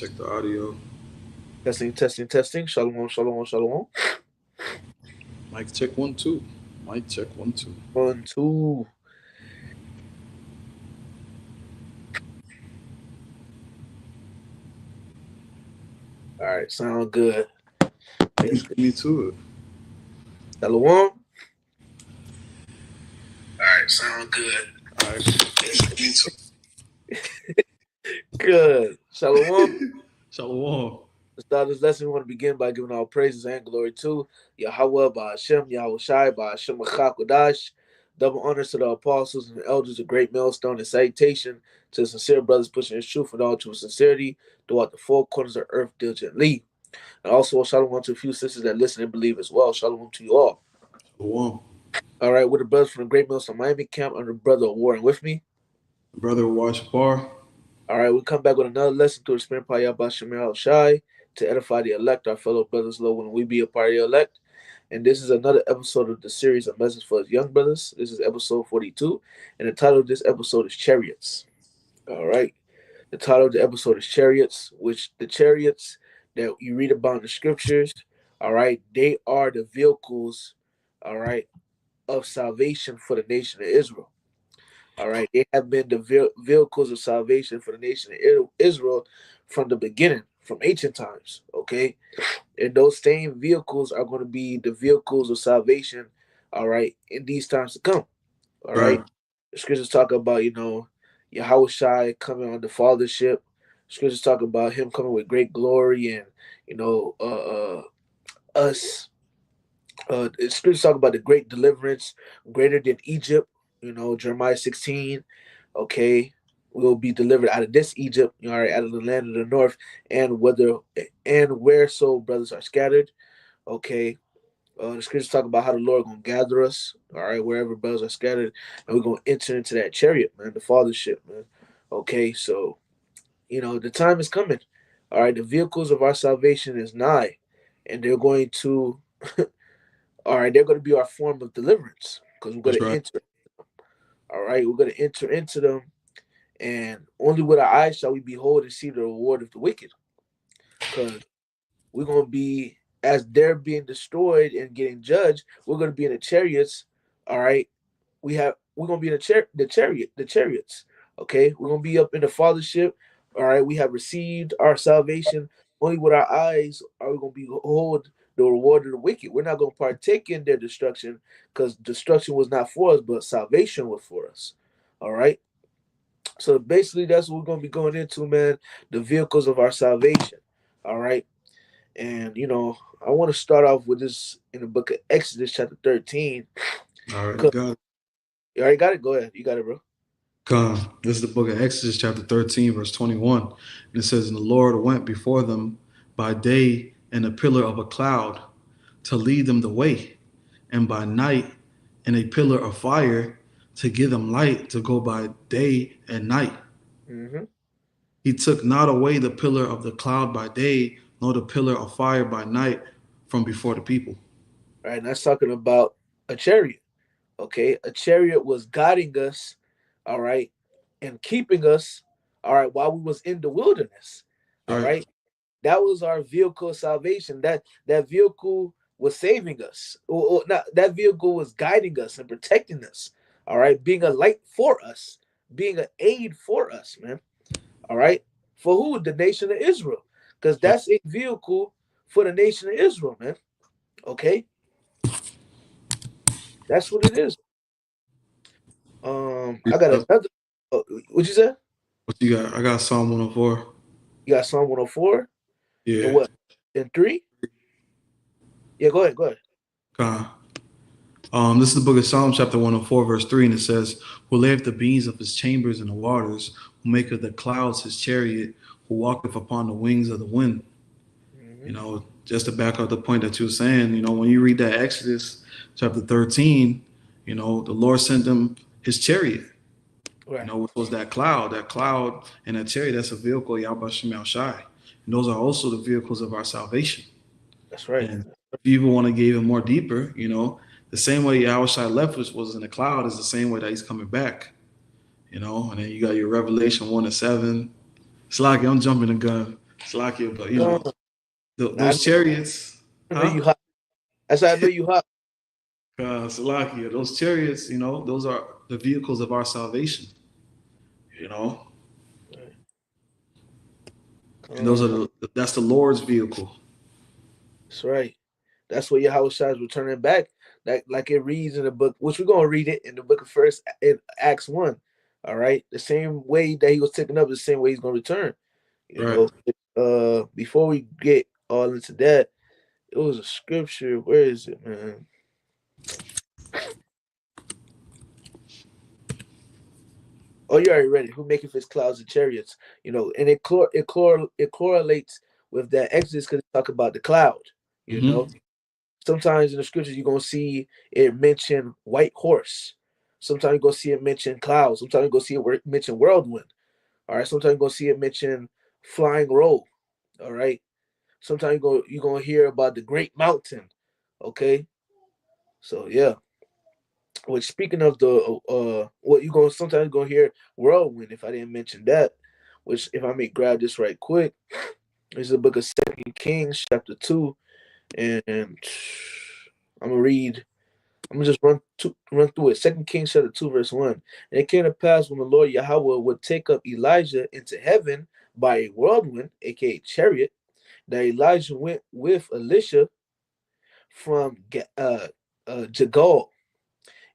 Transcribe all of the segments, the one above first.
Check the audio. Testing, testing, testing. Shalom, shalom, shalom. Mic check 1 2. Mic check 1 2. 1, 2. All right, sound good. Get me to it. Shalom. All Alright, sound good. Alright, get me to Good. Shalom. it. Shalom. To start this lesson, we want to begin by giving all praises and glory to Yahweh, by Hashem, Yahweh Shai, by Hashem Kodash. Double honors to the apostles and the elders, a great millstone and salutation to the sincere brothers pushing his truth with all true sincerity throughout the four corners of earth diligently. And also, shalom to a few sisters that listen and believe as well. Shalom to you all. Shalom. All right, we're the brothers from the Great Millstone Miami camp under Brother Warren with me. Brother Watch Bar. All right, we come back with another lesson through the Spirit by Yahweh Shai to edify the elect, our fellow brothers, Lord, when we be a part of the elect. And this is another episode of the series of Message for Us Young Brothers. This is episode 42, and the title of this episode is Chariots. All right, the title of the episode is Chariots, which the chariots that you read about in the scriptures, all right, they are the vehicles, all right, of salvation for the nation of Israel. All right, they have been the vehicles of salvation for the nation of Israel from the beginning, from ancient times. Okay, and those same vehicles are going to be the vehicles of salvation. All right, in these times to come. All right, Right. the scriptures talk about Yahweh Shai coming on the fathership. Scriptures talk about him coming with great glory and us. Scriptures talk about the great deliverance, greater than Egypt. Jeremiah 16. Okay, we'll be delivered out of this Egypt, right, out of the land of the north, and where so brothers are scattered. Okay, the scriptures talk about how the Lord gonna gather us, all right, wherever brothers are scattered, and we're gonna enter into that chariot, man, the fathership, man. Okay, so the time is coming. All right, the vehicles of our salvation is nigh, and they're going to, all right, they're going to be our form of deliverance because we're going That's to right. enter. All right, we're going to enter into them, and only with our eyes shall we behold and see the reward of the wicked, because we're going to be, as they're being destroyed and getting judged, we're going to be in the chariots. All right, we're going to be in the chariots. Okay, we're going to be up in the fathership. All right, we have received our salvation. Only with our eyes are we going to behold the reward of the wicked. We're not going to partake in their destruction because destruction was not for us, but salvation was for us. All right. So basically, that's what we're going to be going into, man. The vehicles of our salvation. All right. And, I want to start off with this in the book of Exodus, chapter 13. All right, Because God. you already got it? Go ahead. You got it, bro. God. This is the book of Exodus, chapter 13, verse 21. And it says, And the Lord went before them by day in a pillar of a cloud to lead them the way, and by night in a pillar of fire to give them light to go by day and night. Mm-hmm. He took not away the pillar of the cloud by day, nor the pillar of fire by night from before the people. Right. And that's talking about a chariot. Okay. A chariot was guiding us, all right, and keeping us, all right, while we was in the wilderness. All Right. right. That was our vehicle of salvation. That vehicle was saving us. Or not, that vehicle was guiding us and protecting us. All right, being a light for us, being an aid for us, man. All right, for who? The nation of Israel, because Right. that's a vehicle for the nation of Israel, man. Okay, that's what it is. I got What another. What you said? you got? I got Psalm 104. You got Psalm 104 and Yeah. what? And 3? Yeah, go ahead. Go ahead. God. This is the book of Psalm, chapter 104, verse 3, and it says, Who layeth the beams of his chambers in the waters, who maketh the clouds his chariot, who walketh upon the wings of the wind. Mm-hmm. Just to back up the point that you were saying, when you read that Exodus chapter 13, the Lord sent them his chariot, Right. which was that cloud. That cloud and that chariot, that's a vehicle, Yahweh Shem Shai. And those are also the vehicles of our salvation. That's right. And if you even want to get even more deeper, the same way Yahweh Shai left was in the cloud is the same way that he's coming back. And then you got your Revelation 1 and 7. It's like I'm jumping the gun. Slakia, but Uh, I those chariots, know you huh? hot. That's why I know you hot. Salakia, those chariots, those are the vehicles of our salvation. You know, and Uh, that's the Lord's vehicle. that's right. That's what Yahweh Shai is returning back. Like it reads in the book, which we're gonna read it in the book of First in Acts 1. All right. The same way that he was taken up, the same way he's gonna return. You Right. know. Before we get all into that, it was a scripture. Where is it, man? Oh, you already read it. Who maketh his clouds and chariots? And it correlates with that Exodus because it talk about the cloud. You Mm-hmm. know, sometimes in the scriptures you're gonna see it mention white horse. Sometimes you're gonna see it mention clouds. Sometimes you're gonna see it mention whirlwind. All right. Sometimes you're gonna see it mention flying roll. All right. Sometimes you're gonna hear about the great mountain. Okay. So yeah. Which speaking of the what you gonna sometimes gonna hear whirlwind if I didn't mention that. Which if I may grab this right quick, this is the book of Second Kings chapter 2, and I'm gonna read. I'm gonna just run through it. Second Kings chapter 2 verse 1. And it came to pass when the Lord Yahweh would take up Elijah into heaven by a whirlwind, aka chariot, that Elijah went with Elisha from Jagal.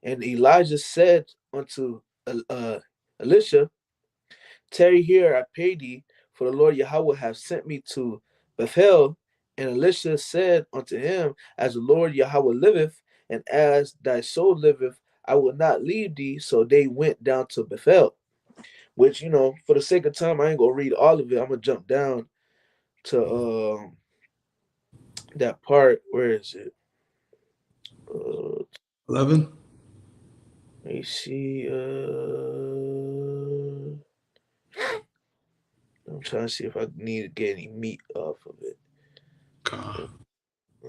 And Elijah said unto Elisha, tarry here, I pray thee, for the Lord Yahweh hath sent me to Bethel. And Elisha said unto him, as the Lord Yahweh liveth, and as thy soul liveth, I will not leave thee. So they went down to Bethel. Which, for the sake of time, I ain't gonna read all of it. I'm gonna jump down to that part. Where is it? Uh, 11. let me see. I'm trying to see if I need to get any meat off of it. God. Uh,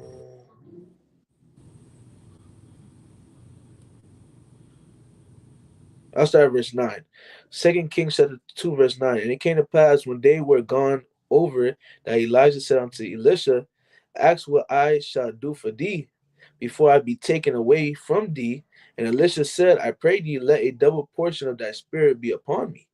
I'll start at verse 9. Second Kings chapter 2, verse 9. And it came to pass when they were gone over it, that Elijah said unto Elisha, ask what I shall do for thee before I be taken away from thee. And Elisha said, I pray thee, let a double portion of thy spirit be upon me.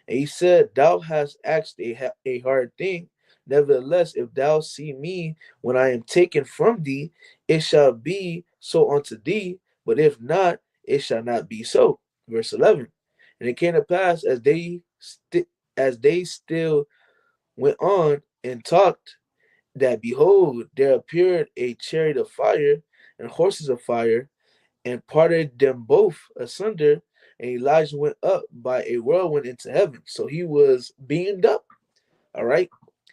And he said, thou hast asked a hard thing. Nevertheless, if thou see me when I am taken from thee, it shall be so unto thee. But if not, it shall not be so. Verse 11. And it came to pass as they still went on and talked, that behold, there appeared a chariot of fire and horses of fire, and parted them both asunder. And Elijah went up by a whirlwind into heaven. So he was beamed up. All right.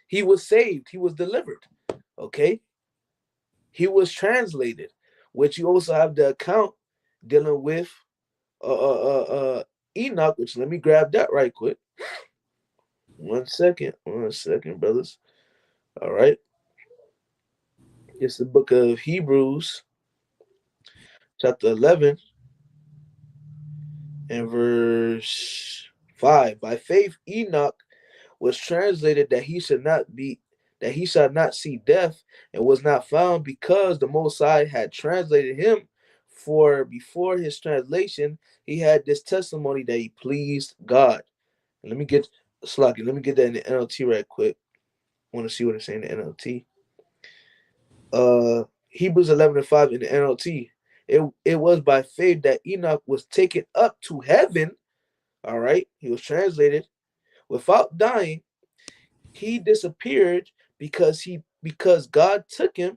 He was saved. He was delivered. Okay. He was translated, which you also have the account dealing with Enoch, which let me grab that right quick. 1 second. 1 second, brothers. All right. It's the book of Hebrews, chapter 11, and verse 5. By faith, Enoch was translated that he shall not see death, and was not found, because the Most High had translated him. For before his translation, he had this testimony that he pleased God. And let me get that in the NLT right quick. I want to see what it's saying in the NLT. Hebrews 11 and 5 in the NLT. It was by faith that Enoch was taken up to heaven. All right, he was translated without dying. He disappeared because God took him.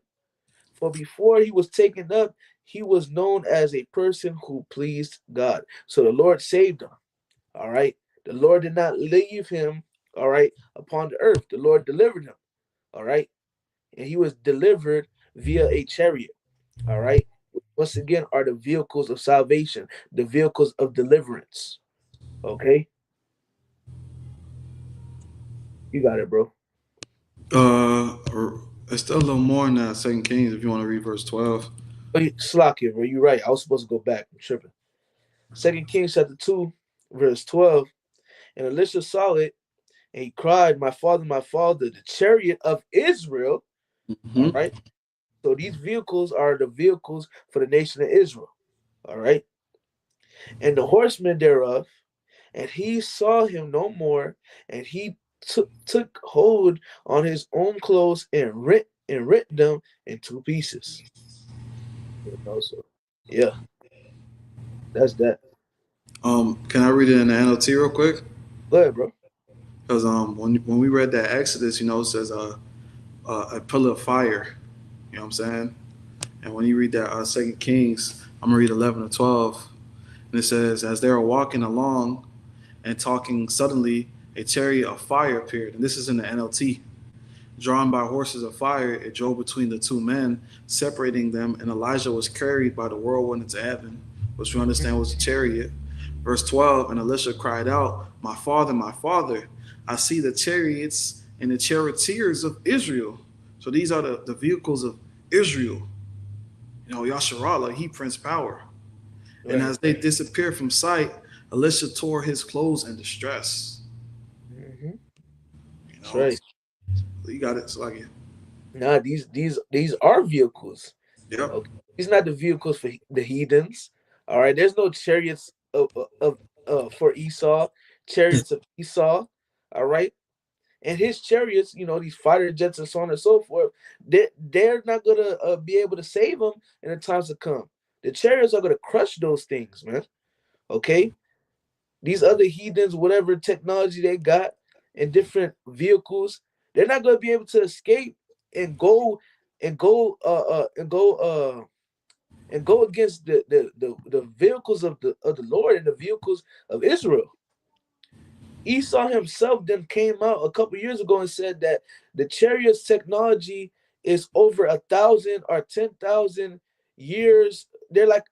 For before he was taken up, he was known as a person who pleased God. So the Lord saved him. All right. The Lord did not leave him, all right, upon the earth. The Lord delivered him. All right. And he was delivered via a chariot. All right. Once again, are the vehicles of salvation, the vehicles of deliverance. Okay. You got it, bro. It's still a little more in that Second Kings if you want to read verse 12. Slack bro. You're right. I was supposed to go back. I'm tripping. Second Kings chapter 2, verse 12. And Elisha saw it, And he cried, my father, the chariot of Israel. All Hmm. right. So these vehicles are the vehicles for the nation of Israel. All right. And the horsemen thereof, and he saw him no more, and he took hold on his own clothes and rent them in two pieces. So yeah, that's that. Can I read it in the NLT real quick? Go ahead, bro. Because when we read that Exodus, it says a pillar of fire. You know what I'm saying? And when you read that Second Kings, I'm gonna read 11 or 12, and it says, as they were walking along and talking, suddenly a chariot of fire appeared, and this is in the NLT. Drawn by horses of fire, it drove between the two men, separating them, and Elijah was carried by the whirlwind into heaven, which we understand was a chariot. Verse 12, and Elisha cried out, my father, I see the chariots and the charioteers of Israel. So these are the vehicles of Israel. Yasharallah, he prince power. And Right. as they disappeared from sight, Elisha tore his clothes in distress. Mm-hmm. You That's know, right. you got it. So like, Nah, these are vehicles. yep. Okay, these not the vehicles for the heathens. All right, there's no chariots of for Esau, chariots of Esau. All right, and his chariots, these fighter jets and so on and so forth. They're not gonna be able to save them in the times to come. The chariots are gonna crush those things, man. Okay, these other heathens, whatever technology they got and different vehicles, they're not gonna be able to escape and go and go against the vehicles of the Lord and the vehicles of Israel. Esau himself then came out a couple years ago and said that the chariots technology is over 1,000 or 10,000 years. They're like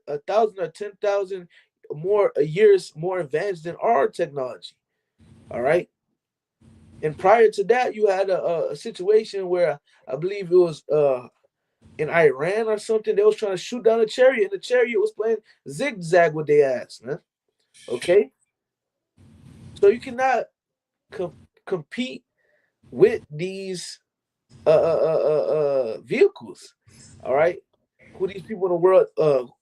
a thousand or 10,000 more years more advanced than our technology. All right. And prior to that, you had a situation where I believe it was in Iran or something. They was trying to shoot down a chariot, and the chariot was playing zigzag with their ass, man. Okay, so you cannot com- compete with these vehicles. All right, who these people in the world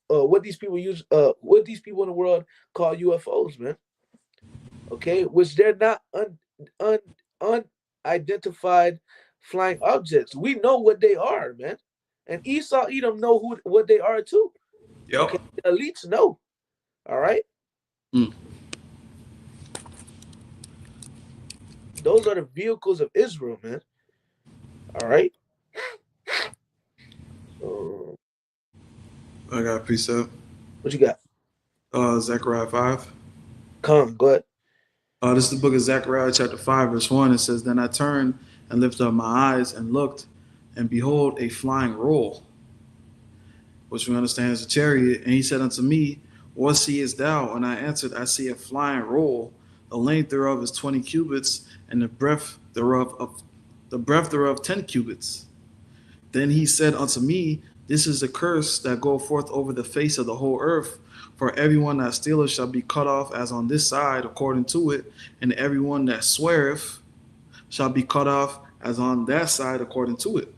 what these people use what these people in the world call UFOs, man. Okay, which they're not un unidentified flying objects. We know what they are, man. And Esau Edom know what they are too. Okay, Yep. the elites know. All right, Mm. those are the vehicles of Israel, man. All right. Uh, I got a precept. what you got? Zechariah 5. Come, go ahead. This is the book of Zechariah, chapter 5, verse 1. It says, then I turned and lifted up my eyes and looked, and behold, a flying roll, which we understand is a chariot. And he said unto me, what seest thou? And I answered, I see a flying roll. The length thereof is 20 cubits, and the breadth thereof 10 cubits. Then he said unto me, this is the curse that goeth forth over the face of the whole earth. For everyone that stealeth shall be cut off as on this side according to it, and everyone that sweareth shall be cut off as on that side according to it.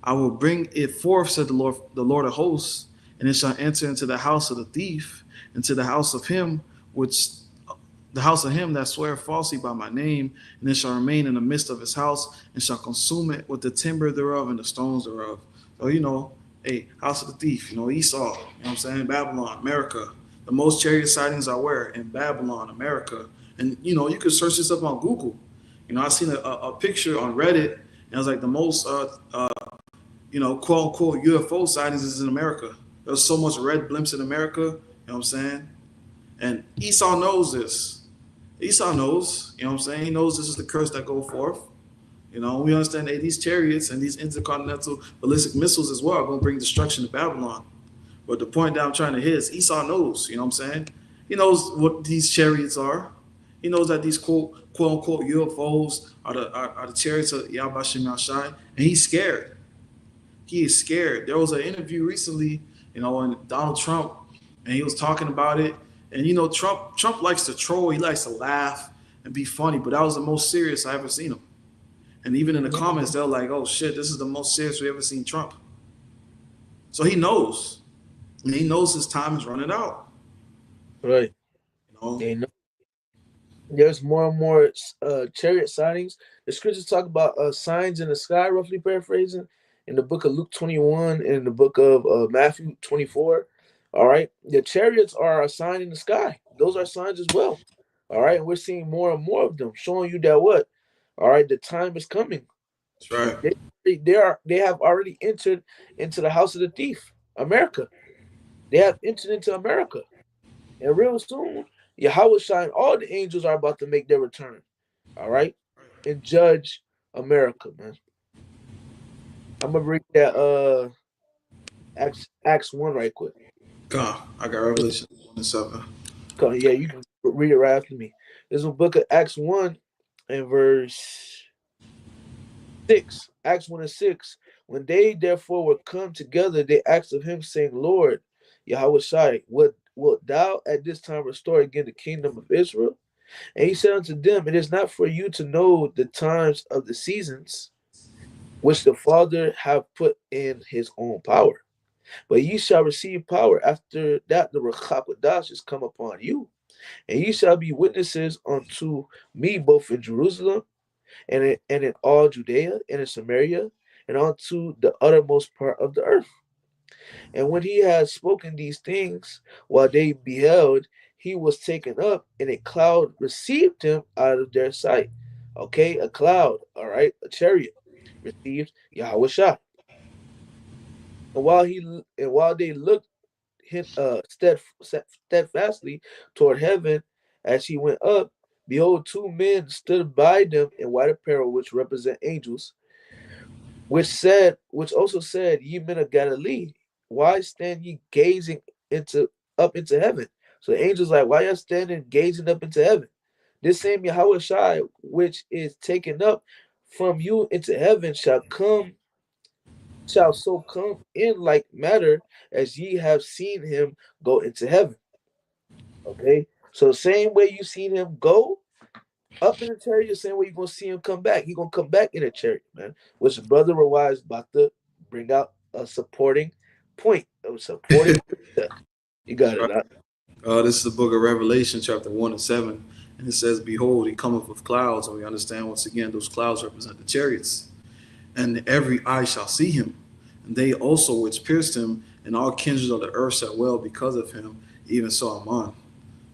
I will bring it forth, said the Lord of hosts, and it shall enter into the house of the thief, into the house of him which the house of him that sweareth falsely by my name, and it shall remain in the midst of his house, and shall consume it with the timber thereof and the stones thereof. So, hey, house of the thief, Esau, what I'm saying? Babylon, America. The most chariot sightings are where? In Babylon, America. And, you could search this up on Google. I seen a picture on Reddit, and it was like the most, quote unquote UFO sightings is in America. There's so much red blimps in America, you know what I'm saying? And Esau knows this. Esau knows, you know what I'm saying? He knows this is the curse that go forth. We understand that these chariots and these intercontinental ballistic missiles as well are going to bring destruction to Babylon. But the point that I'm trying to hit is Esau knows, you know what I'm saying? He knows what these chariots are. He knows that these quote unquote UFOs are the chariots of Yahweh Shai, and he's scared. He is scared. There was an interview recently, and Donald Trump, and he was talking about it. And Trump likes to troll. He likes to laugh, and be funny, but that was the most serious I ever seen him. And even in the comments, they're like, "Oh shit, this is the most serious we ever seen Trump." So he knows, and he knows his time is running out. Right. You know, They know there's more and more chariot sightings. The scriptures talk about signs in the sky, roughly paraphrasing, in the book of Luke 21 and in the book of Matthew 24. All right. The chariots are a sign in the sky. Those are signs as well. All right. And we're seeing more and more of them, showing you that what? All right. The time is coming. that's right. They have already entered into the house of the thief, America. They have entered into America. And real soon, Yahweh Shine, all the angels are about to make their return. All right. And judge America, man. I'm gonna read that Acts 1 right quick. God, I got Revelation 1 and 7. Yeah, you can read it right after me. There's a book of Acts 1 and verse 6. Acts 1 and 6. When they therefore were come together, they asked of him, saying, Lord, Yahweh Shai, wilt thou at this time restore again the kingdom of Israel? And he said unto them, it is not for you to know the times of the seasons which the Father hath put in his own power. But ye shall receive power after that the Ruach HaKodesh is come upon you. And ye shall be witnesses unto me both in Jerusalem and in all Judea and in Samaria and unto the uttermost part of the earth. And when he had spoken these things, while they beheld, he was taken up, and a cloud received him out of their sight. Okay, a cloud, all right, a chariot received Yahweh Shah. And while they looked steadfastly toward heaven as he went up, behold, two men stood by them in white apparel, which represent angels, which also said, Ye men of Galilee, why stand ye gazing into up into heaven? So the angels like, why y'all standing gazing up into heaven? This same Yahweh Shai, which is taken up from you into heaven, shall so come in like matter as ye have seen him go into heaven. Okay. So the same way you seen him go up in the chariot, the same way you're gonna see him come back. He's gonna come back in a chariot, man. Which Brother Rawai is about to bring out a supporting point, a supporting precept. You got That's it. right. Huh? This is the book of Revelation, chapter 1 and 7, and it says, "Behold, he cometh with clouds," and we understand once again those clouds represent the chariots. And every eye shall see him, and they also which pierced him, and all kindreds of the earth shall well because of him, even so am I.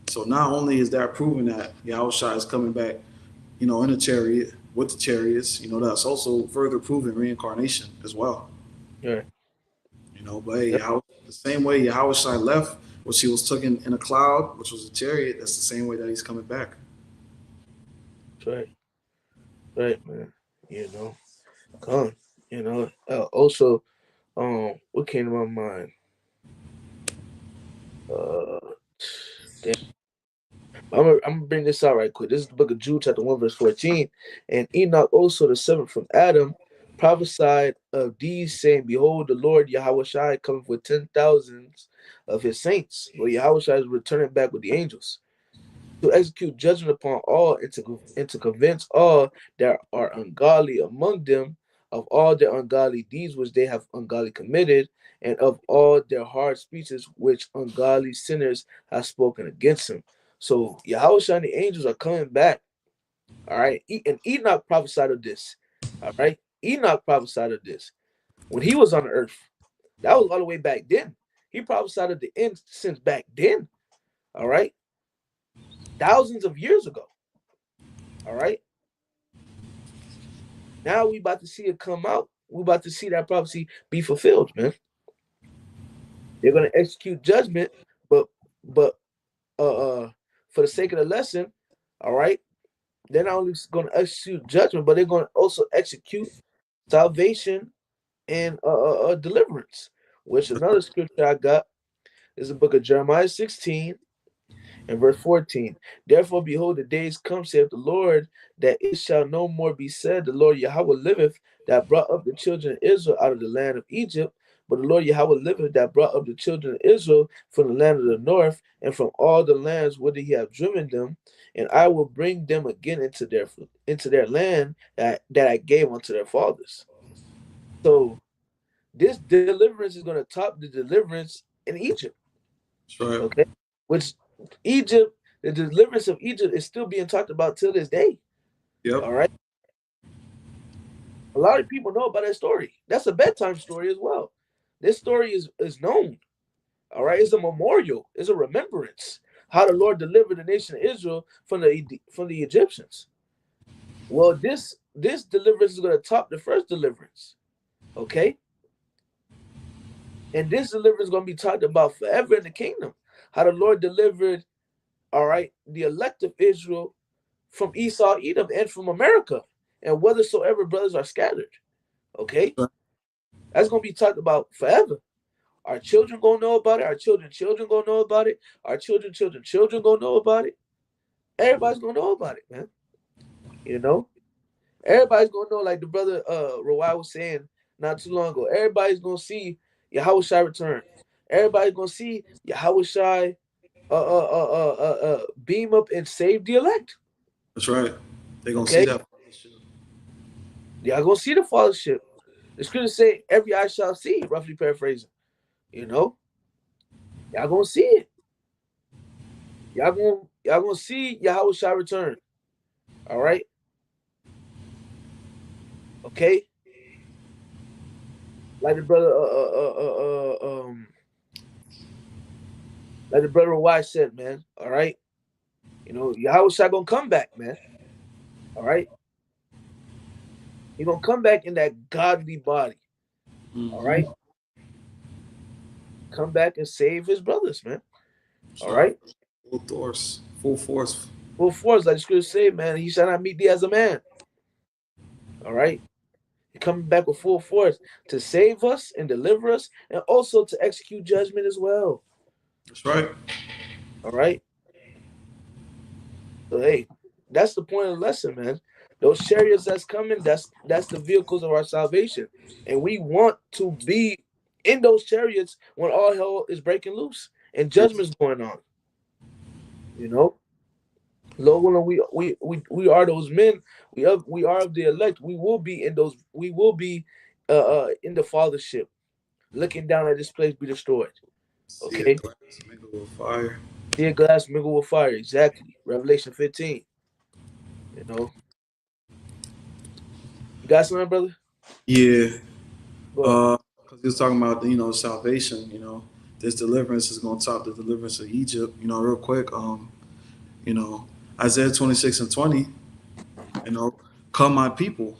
So not only is that proving that Yahushua is coming back, in a chariot with the chariots, that's also further proving reincarnation as well. Yeah. But hey, the same way Yahushua left, which he was taken in a cloud, which was a chariot, that's the same way that he's coming back. That's right. Right, man. You know, come. Also, what came to my mind? Uh, damn. I'm gonna bring this out right quick. This is the book of Jude, chapter 1, verse 14. And Enoch also the seventh from Adam prophesied of these, saying, Behold, the Lord Yahweh Shai cometh with 10,000s of his saints. Well, Yahweh Shai is returning back with the angels to execute judgment upon all and to convince all that are ungodly among them of all their ungodly deeds which they have ungodly committed, and of all their hard speeches which ungodly sinners have spoken against him. So Yahweh and the angels are coming back. All right. And Enoch prophesied of this. All right. Enoch prophesied of this when he was on earth. That was all the way back then. He prophesied of the end since back then. All right. Thousands of years ago. All right. Now we about to see it come out. We about to see that prophecy be fulfilled, man. They're gonna execute judgment, but but for the sake of the lesson, all right, they're not only gonna execute judgment, but they're gonna also execute salvation and deliverance. Which another scripture I got is the book of Jeremiah 16 and verse 14. Therefore, behold, the days come, saith the Lord, that it shall no more be said, the Lord Yahweh liveth, that brought up the children of Israel out of the land of Egypt. But the Lord Yahweh liveth, that brought up the children of Israel from the land of the north and from all the lands whither he hath driven them, and I will bring them again into their land that I gave unto their fathers. So this deliverance is going to top the deliverance in Egypt. That's right. Okay, which Egypt, the deliverance of Egypt is still being talked about till this day. Yep. All right, a lot of people know about that story. That's a bedtime story as well. This story is known. All right, it's a memorial. It's a remembrance how the Lord delivered the nation of Israel from the Egyptians. Well, this deliverance is going to top the first deliverance. Okay, and this deliverance is going to be talked about forever in the kingdom. How the Lord delivered, all right, the elect of Israel from Esau, Edom, and from America, and whithersoever brothers are scattered. Okay, Right. that's going to be talked about forever. Our children gonna know about it. Our children gonna know about it. Our children gonna know about it. Everybody's gonna know about it, man. You know, everybody's gonna know. Like the brother Rawai was saying not too long ago. Everybody's gonna see Yahweh Shai return. Everybody's gonna see Yahweh Shai beam up and save the elect. That's right. They're gonna see Okay, that. y'all gonna see the fathership. The scripture say every eye shall see. Roughly paraphrasing. You know, y'all gonna see it. Y'all gonna see Yahweh Shai return. All right. Okay. Like the brother like the brother Wise said, man. All right. You know, Yahweh Shai gonna come back, man. All right. He gonna come back in that godly body. All Mm-hmm. right. Come back and save his brothers, man. That's All right. right. Full force. Full force. Full force, like the scripture say, man. He shall not meet thee as a man. All right. He coming back with full force to save us and deliver us, and also to execute judgment as well. That's right. All right. So hey, that's the point of the lesson, man. Those chariots that's coming, that's the vehicles of our salvation. And we want to be in those chariots when all hell is breaking loose and Yes. judgment's going on. You know? Lord willing, we are those men. We are of the elect. We will be in those, we will be in the fathership, looking down at this place be destroyed. See a Okay? glass mingled with fire. See a glass mingle with fire, exactly. Revelation 15. You know. You got something, brother? Yeah. Go ahead. Because he was talking about salvation. This deliverance is gonna top the deliverance of Egypt. Real quick. You know, Isaiah 26:20. You know, come my people,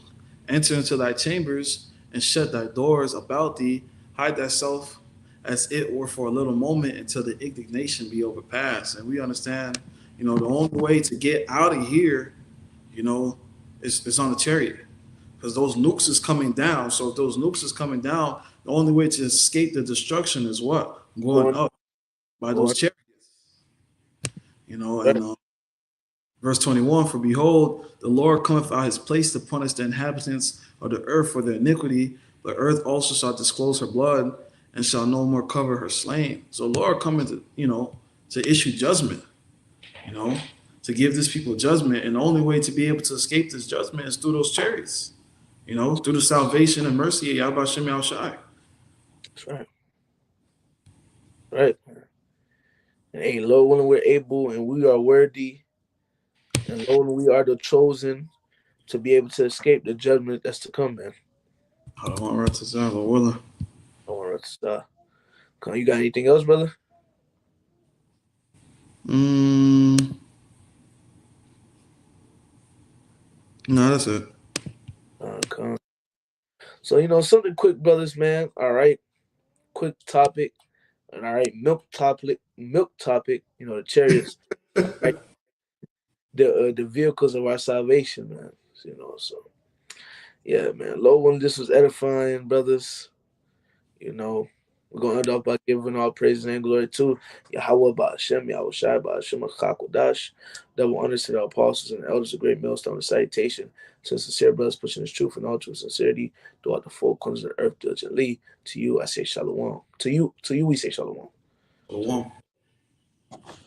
enter into thy chambers and shut thy doors about thee. Hide thyself as it were for a little moment until the indignation be overpassed. And we understand, the only way to get out of here, you know, is on the chariot. Because those nukes is coming down. So if those nukes is coming down, the only way to escape the destruction is what? Going Going, up by those going. chariots. Right. And verse 21, for behold, the Lord cometh out of his place to punish the inhabitants of the earth for their iniquity. The earth also shall disclose her blood and shall no more cover her slain. So Lord coming to issue judgment, you know, to give this people judgment. And the only way to be able to escape this judgment is through those chariots, through the salvation and mercy of Yahweh Shem Shai. That's right. Right. And hey, Lord willing, we're able and we are worthy, and Lord willing, we are the chosen to be able to escape the judgment that's to come, man. Hold on, right to Lord willing. All right, come, you got anything else, brother? Mm, no, that's it. Come. So something quick, brothers, man. All right, quick topic, and all right, milk topic. The chariots, right? The vehicles of our salvation, man. So yeah, man. Lord willing, this was edifying, brothers. You know, We're going to end off by giving all praise and glory to Yahweh Ba'ashem, Yahweh Shai Ba'ashem, Chakodash. Double honors to the apostles and elders of Great Millstone and salutation to sincere brothers pushing this truth and all true sincerity throughout the four corners of the earth diligently. To you, I say shalom. To you we say shalom. Shalom. Shalom.